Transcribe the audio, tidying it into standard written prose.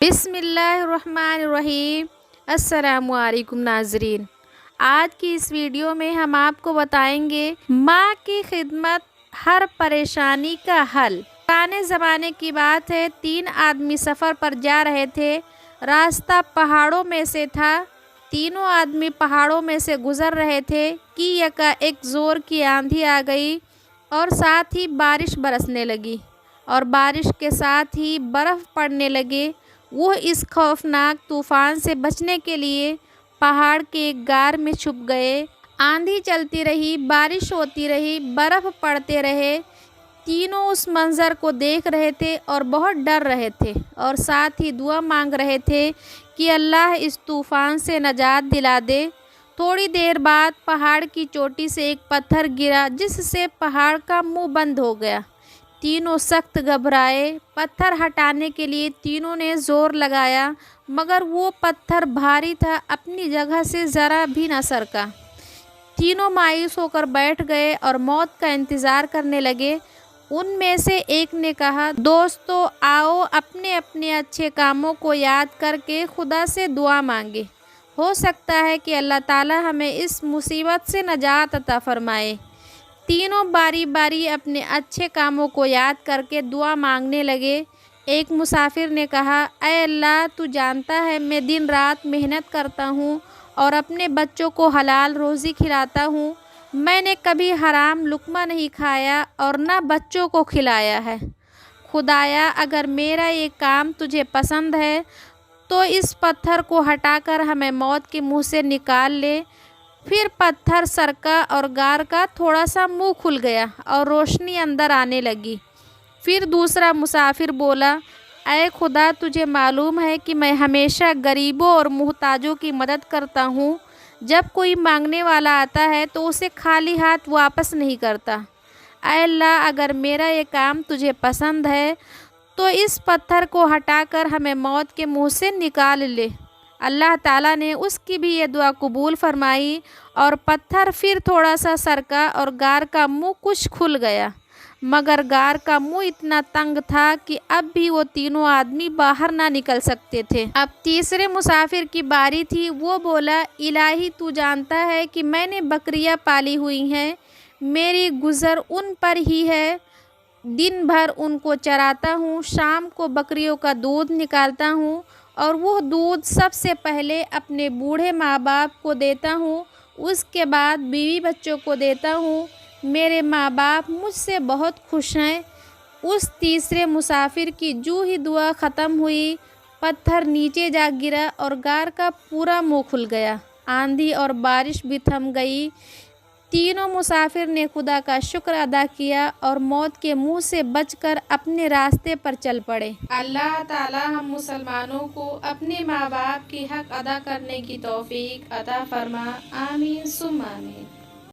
بسم اللہ الرحمن الرحیم۔ السلام علیکم ناظرین، آج کی اس ویڈیو میں ہم آپ کو بتائیں گے ماں کی خدمت ہر پریشانی کا حل۔ پرانے زمانے کی بات ہے، 3 آدمی سفر پر جا رہے تھے۔ راستہ پہاڑوں میں سے تھا۔ تینوں آدمی پہاڑوں میں سے گزر رہے تھے کہ یکایک زور کی آندھی آ گئی اور ساتھ ہی بارش برسنے لگی اور بارش کے ساتھ ہی برف پڑنے لگے۔ وہ اس خوفناک طوفان سے بچنے کے لیے پہاڑ کے ایک غار میں چھپ گئے۔ آندھی چلتی رہی، بارش ہوتی رہی، برف پڑتے رہے۔ تینوں اس منظر کو دیکھ رہے تھے اور بہت ڈر رہے تھے اور ساتھ ہی دعا مانگ رہے تھے کہ اللہ اس طوفان سے نجات دلا دے۔ تھوڑی دیر بعد پہاڑ کی چوٹی سے ایک پتھر گرا جس سے پہاڑ کا منہ بند ہو گیا۔ تینوں سخت گھبرائے۔ پتھر ہٹانے کے لیے تینوں نے زور لگایا مگر وہ پتھر بھاری تھا، اپنی جگہ سے ذرا بھی نہ سرکا۔ تینوں مایوس ہو کر بیٹھ گئے اور موت کا انتظار کرنے لگے۔ ان میں سے ایک نے کہا، دوستو آؤ اپنے اپنے اچھے کاموں کو یاد کر کے خدا سے دعا مانگے، ہو سکتا ہے کہ اللہ تعالی ہمیں اس مصیبت سے نجات عطا فرمائے۔ تینوں باری باری اپنے اچھے کاموں کو یاد کر کے دعا مانگنے لگے۔ ایک مسافر نے کہا، اے اللہ تو جانتا ہے میں دن رات محنت کرتا ہوں اور اپنے بچوں کو حلال روزی کھلاتا ہوں۔ میں نے کبھی حرام لقمہ نہیں کھایا اور نہ بچوں کو کھلایا ہے۔ خدایا اگر میرا یہ کام تجھے پسند ہے تو اس پتھر کو ہٹا کر ہمیں موت کے منہ سے نکال لے۔ پھر پتھر سرکا اور غار کا تھوڑا سا منہ کھل گیا اور روشنی اندر آنے لگی۔ پھر دوسرا مسافر بولا، اے خدا تجھے معلوم ہے کہ میں ہمیشہ غریبوں اور محتاجوں کی مدد کرتا ہوں۔ جب کوئی مانگنے والا آتا ہے تو اسے خالی ہاتھ واپس نہیں کرتا۔ اے اللہ اگر میرا یہ کام تجھے پسند ہے تو اس پتھر کو ہٹا کر ہمیں موت کے منہ سے نکال لے۔ اللہ تعالیٰ نے اس کی بھی یہ دعا قبول فرمائی اور پتھر پھر تھوڑا سا سرکا اور غار کا منہ کچھ کھل گیا، مگر غار کا منہ اتنا تنگ تھا کہ اب بھی وہ تینوں آدمی باہر نہ نکل سکتے تھے۔ اب تیسرے مسافر کی باری تھی۔ وہ بولا، الہی تو جانتا ہے کہ میں نے بکریاں پالی ہوئی ہیں، میری گزر ان پر ہی ہے۔ دن بھر ان کو چراتا ہوں، شام کو بکریوں کا دودھ نکالتا ہوں اور وہ دودھ سب سے پہلے اپنے بوڑھے ماں باپ کو دیتا ہوں، اس کے بعد بیوی بچوں کو دیتا ہوں۔ میرے ماں باپ مجھ سے بہت خوش ہیں۔ اس تیسرے مسافر کی جو ہی دعا ختم ہوئی، پتھر نیچے جا گرا اور غار کا پورا منہ کھل گیا۔ آندھی اور بارش بھی تھم گئی۔ تینوں مسافر نے خدا کا شکر ادا کیا اور موت کے منہ سے بچ کر اپنے راستے پر چل پڑے۔ اللہ تعالی ہم مسلمانوں کو اپنے ماں باپ کی حق ادا کرنے کی توفیق عطا فرما، آمین ثم آمین۔